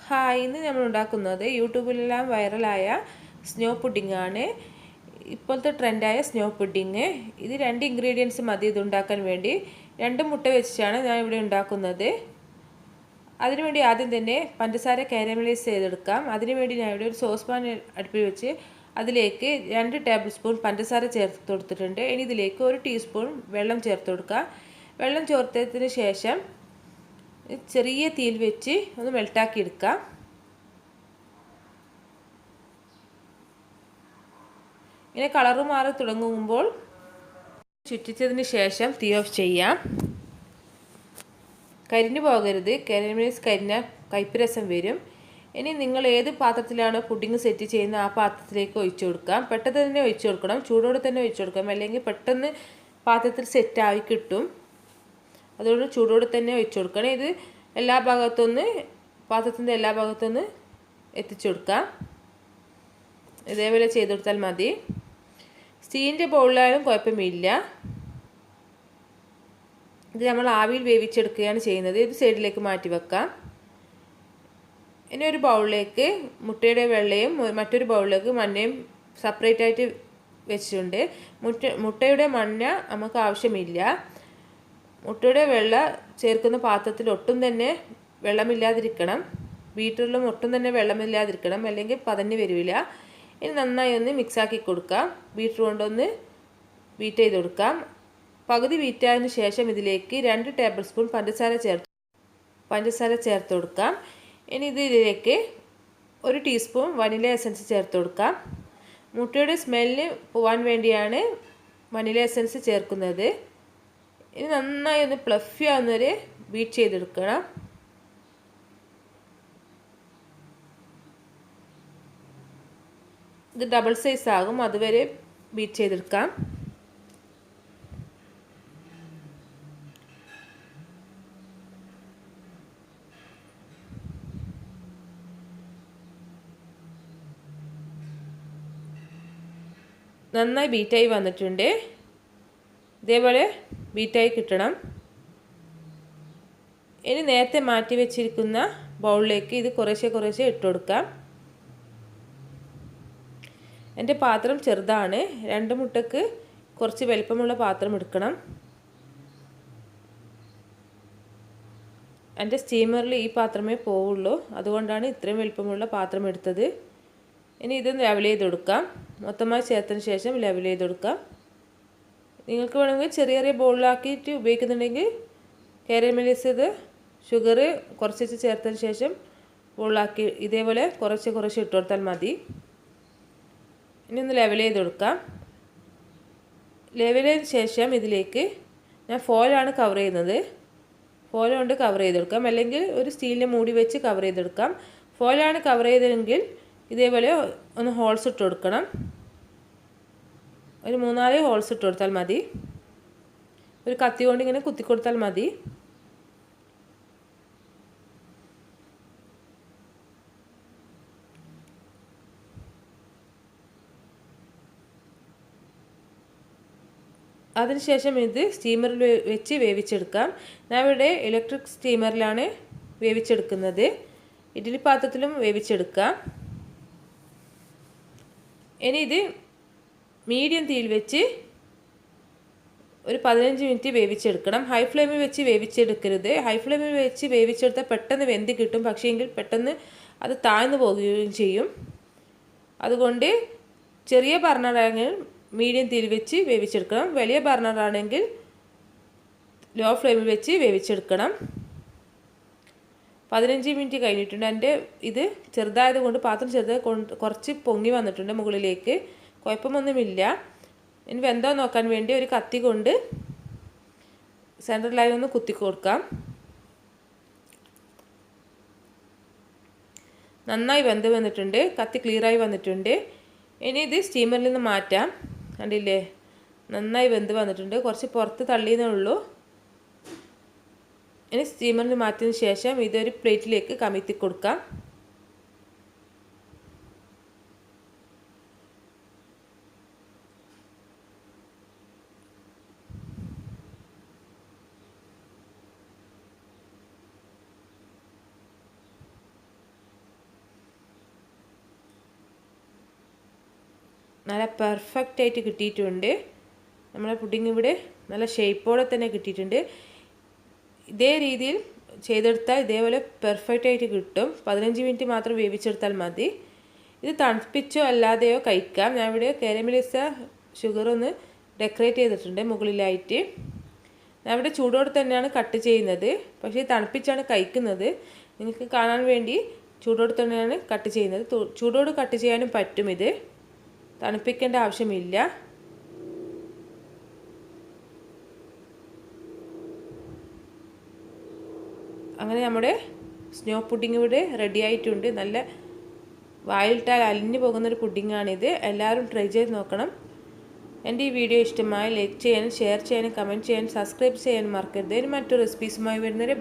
Hi, ഇന്ന് നമ്മൾ ഉണ്ടാക്കുന്നത് യൂട്യൂബിലെല്ലാം വൈറലായ സ്നോ പുഡിംഗ് ആണ്. ഇപ്പോഴത്തെ ട്രെൻഡായ സ്നോ പുഡിംഗ്. ഇത് 2 ഇൻഗ്രീഡിയൻസ് മതി ഇത് ഉണ്ടാക്കാൻ വേണ്ടി. 2 മുട്ട വെച്ചിട്ടാണ് ഞാൻ ഇവിടെ ഉണ്ടാക്കുന്നത്. അതിനുവേണ്ടി ആദ്യം തന്നെ പഞ്ചസാര കാരമലൈസ് ചെയ്തെടുക്കാം. അതിനുവേണ്ടി ഞാൻ ഇവിടെ ഒരു സോസ് പാൻ അടുപ്പിൽ വെച്ച് അതിലേക്ക് 2 ടേബിൾ സ്പൂൺ പഞ്ചസാര ചേർത്ത് കൊടുത്തിട്ടുണ്ട്. ഇനി ഇതിലേക്ക് 1 ടീസ്പൂൺ വെള്ളം ചേർത്ത് കൊടുക്കുക. വെള്ളം ചേർത്തതിന് ശേഷം ചെറിയ തീയിൽ വെച്ച് ഒന്ന് മെൽട്ടാക്കി എടുക്കാം. ഇങ്ങനെ കളറ് മാറി തുടങ്ങുമ്പോൾ ചുറ്റിച്ചതിന് ശേഷം തീ ഓഫ് ചെയ്യാം. കരിഞ്ഞു പോകരുത്, കാരമലൈസ് കരിഞ്ഞാൽ കയ്പ്പ് രസം വരും. ഇനി നിങ്ങൾ ഏത് പാത്രത്തിലാണോ പുഡിംഗ് സെറ്റ് ചെയ്യുന്ന ആ പാത്രത്തിലേക്ക് ഒഴിച്ചു കൊടുക്കാം. പെട്ടെന്ന് തന്നെ ഒഴിച്ചു കൊടുക്കണം, ചൂടോടെ തന്നെ ഒഴിച്ചു കൊടുക്കാം, അല്ലെങ്കിൽ പെട്ടെന്ന് പാത്രത്തിൽ സെറ്റായി കിട്ടും. അതുകൊണ്ട് ചൂടോടെ തന്നെ ഒഴിച്ചു കൊടുക്കണം. ഇത് എല്ലാ ഭാഗത്തുനിന്ന് പാത്രത്തിൻ്റെ എല്ലാ ഭാഗത്തുനിന്ന് എത്തിച്ചു കൊടുക്കാം. ഇതേപോലെ ചെയ്ത് കൊടുത്താൽ മതി. സ്റ്റീലിൻ്റെ ബൗളിലായാലും കുഴപ്പമില്ല. ഇത് നമ്മൾ ആവിയിൽ വേവിച്ചെടുക്കുകയാണ് ചെയ്യുന്നത്. ഇത് സൈഡിലേക്ക് മാറ്റി വെക്കാം. ഇനി ഒരു ബൗളിലേക്ക് മുട്ടയുടെ വെള്ളയും മറ്റൊരു ബൗളിലേക്ക് മഞ്ഞയും സെപ്പറേറ്റ് ആയിട്ട് വെച്ചിട്ടുണ്ട്. മുട്ടയുടെ മഞ്ഞ നമുക്ക് ആവശ്യമില്ല. മുട്ടയുടെ വെള്ള ചേർക്കുന്ന പാത്രത്തിൽ ഒട്ടും തന്നെ വെള്ളമില്ലാതിരിക്കണം. ബീറ്ററിലും ഒട്ടും തന്നെ വെള്ളമില്ലാതിരിക്കണം, അല്ലെങ്കിൽ പതഞ്ഞ് വരില്ല. ഇനി നന്നായി ഒന്ന് മിക്സാക്കി കൊടുക്കാം. ബീറ്റർ കൊണ്ടൊന്ന് ബീറ്റ് ചെയ്ത് കൊടുക്കാം. പകുതി ബീറ്റായതിനു ശേഷം ഇതിലേക്ക് 2 ടേബിൾ സ്പൂൺ പഞ്ചസാര ചേർത്ത് കൊടുക്കാം. ഇനി ഇതിലേക്ക് 1 ടീസ്പൂൺ വനില എസൻസ് ചേർത്ത് കൊടുക്കാം. മുട്ടയുടെ സ്മെല്ല് പോവാൻ വേണ്ടിയാണ് വനില എസൻസ് ചേർക്കുന്നത്. ഇനി നന്നായി ഒന്ന് ഫ്ലഫി ആവുന്നവരെ ബീറ്റ് ചെയ്തെടുക്കണം. ഇത് ഡബിൾ സൈസ് ആകും, അതുവരെ ബീറ്റ് ചെയ്തെടുക്കാം. നന്നായി ബീറ്റായി വന്നിട്ടുണ്ട്. ഇതേപോലെ ബീറ്റായി കിട്ടണം. ഇനി നേരത്തെ മാറ്റി വെച്ചിരിക്കുന്ന ബൗളിലേക്ക് ഇത് കുറേശ്ശെ ഇട്ട് കൊടുക്കാം. എൻ്റെ പാത്രം ചെറുതാണ്. 2 മുട്ടക്ക് കുറച്ച് വലിപ്പമുള്ള പാത്രം എടുക്കണം. എൻ്റെ സ്റ്റീമറിൽ ഈ പാത്രമേ പോവുള്ളൂ, അതുകൊണ്ടാണ് ഇത്രയും വലിപ്പമുള്ള പാത്രം എടുത്തത്. ഇനി ഇത് ലെവൽ ചെയ്ത് കൊടുക്കാം. മൊത്തമായി ചേർത്തതിന് ശേഷം ലെവൽ ചെയ്ത് കൊടുക്കാം. നിങ്ങൾക്ക് വേണമെങ്കിൽ ചെറിയ ബൗളിലാക്കിയിട്ട് ഉപയോഗിക്കുന്നുണ്ടെങ്കിൽ കാരമലൈസ് ചെയ്ത് ഷുഗർ കുറച്ച് ചേർത്തതിന് ശേഷം ബൗളിലാക്കി ഇതേപോലെ കുറച്ച് ഇട്ട് കൊടുത്താൽ മതി. ഇനി ഒന്ന് ലെവൽ ചെയ്ത് കൊടുക്കാം. ലെവൽ ചെയ്തതിന് ശേഷം ഇതിലേക്ക് ഞാൻ ഫോയിലാണ് കവർ ചെയ്യുന്നത്. ഫോയിൽ കൊണ്ട് കവർ ചെയ്ത് കൊടുക്കാം, അല്ലെങ്കിൽ ഒരു സ്റ്റീലിൻ്റെ മൂടി വെച്ച് കവർ ചെയ്തെടുക്കാം. ഫോയിലാണ് കവർ ചെയ്തതെങ്കിൽ ഇതേപോലെ ഒന്ന് ഹോൾസ് ഇട്ട് കൊടുക്കണം. ഒരു 3-4 ഹോൾസ് ഇട്ട് കൊടുത്താൽ മതി. ഒരു കത്തി കൊണ്ട് ഇങ്ങനെ കുത്തി കൊടുത്താൽ മതി. അതിനുശേഷം ഇത് സ്റ്റീമറിൽ വെച്ച് വേവിച്ചെടുക്കാം. ഞാൻ ഇവിടെ ഇലക്ട്രിക് സ്റ്റീമറിലാണ് വേവിച്ചെടുക്കുന്നത്. ഇഡ്ഡലി പാത്രത്തിലും വേവിച്ചെടുക്കാം. ഇനി ഇത് മീഡിയം തീയിൽ വെച്ച് ഒരു 15 മിനിറ്റ് വേവിച്ചെടുക്കണം. ഹൈ ഫ്ലെയിമിൽ വെച്ച് വേവിച്ചെടുക്കരുത്. ഹൈ ഫ്ലെയിമിൽ വെച്ച് വേവിച്ചെടുത്താൽ പെട്ടെന്ന് വെന്ത് കിട്ടും, പക്ഷേ എങ്കിൽ പെട്ടെന്ന് അത് താഴ്ന്നു പോകുകയും ചെയ്യും. അതുകൊണ്ട് ചെറിയ ബർണറാണെങ്കിൽ മീഡിയം തീയിൽ വെച്ച് വേവിച്ചെടുക്കണം. വലിയ ബർണറാണെങ്കിൽ ലോ ഫ്ലെയിമിൽ വെച്ച് വേവിച്ചെടുക്കണം. 15 മിനിറ്റ് കഴിഞ്ഞിട്ടുണ്ട്. എൻ്റെ ഇത് ചെറുതായത് കൊണ്ട് പാത്രം ചെറുതായത് കൊണ്ട് കുറച്ച് പൊങ്ങി വന്നിട്ടുണ്ട് മുകളിലേക്ക്. കുഴപ്പമൊന്നുമില്ല. ഇനി വെന്തോ നോക്കാൻ വേണ്ടി ഒരു കത്തി കൊണ്ട് സെൻട്രലായി ഒന്ന് കുത്തി കൊടുക്കാം. നന്നായി വെന്ത് വന്നിട്ടുണ്ട്, കത്തി ക്ലിയറായി വന്നിട്ടുണ്ട്. ഇനി ഇത് സ്റ്റീമറിൽ നിന്ന് മാറ്റാം. കണ്ടില്ലേ, നന്നായി വെന്ത് വന്നിട്ടുണ്ട്. കുറച്ച് പുറത്ത് തള്ളിയെന്നേ ഉള്ളൂ. ഇനി സ്റ്റീമറിൽ മാറ്റിയതിന് ശേഷം ഇതൊരു പ്ലേറ്റിലേക്ക് കമിഴ്ത്തി കൊടുക്കാം. നല്ല പെർഫെക്റ്റ് ആയിട്ട് കിട്ടിയിട്ടുണ്ട്. നമ്മളെ പുഡിംഗ് ഇവിടെ നല്ല ഷേപ്പോടെ തന്നെ കിട്ടിയിട്ടുണ്ട്. ഇതേ രീതിയിൽ ചെയ്തെടുത്താൽ ഇതേപോലെ പെർഫെക്റ്റ് ആയിട്ട് കിട്ടും. 15 മിനിറ്റ് മാത്രം വേവിച്ചെടുത്താൽ മതി. ഇത് തണുപ്പിച്ചോ അല്ലാതെയോ കഴിക്കാം. ഞാൻ ഇവിടെ കാരമലൈസ ഷുഗർ ഒന്ന് ഡെക്കറേറ്റ് ചെയ്തിട്ടുണ്ട് മുകളിലായിട്ട്. ഞാൻ ഇവിടെ ചൂടോടെ തന്നെയാണ് കട്ട് ചെയ്യുന്നത്, പക്ഷേ തണുപ്പിച്ചാണ് കഴിക്കുന്നത്. നിങ്ങൾക്ക് കാണാൻ വേണ്ടി ചൂടോടെ തന്നെയാണ് കട്ട് ചെയ്യുന്നത്. ചൂടോട് കട്ട് ചെയ്യാനും പറ്റും. ഇത് തണുപ്പിക്കേണ്ട ആവശ്യമില്ല. അങ്ങനെ നമ്മുടെ സ്നോ പുഡിംഗ് ഇവിടെ റെഡി ആയിട്ടുണ്ട്. നല്ല വായിലിട്ടാൽ അലിഞ്ഞു പോകുന്നൊരു പുഡിങ്ങാണിത്. എല്ലാവരും ട്രൈ ചെയ്ത് നോക്കണം. എൻ്റെ ഈ വീഡിയോ ഇഷ്ടമായി ലൈക്ക് ചെയ്യാനും ഷെയർ ചെയ്യാനും കമൻറ്റ് ചെയ്യാനും സബ്സ്ക്രൈബ് ചെയ്യാനും മറക്കരുത്. മറ്റൊരു റെസിപ്പീസുമായി വരുന്നവരെ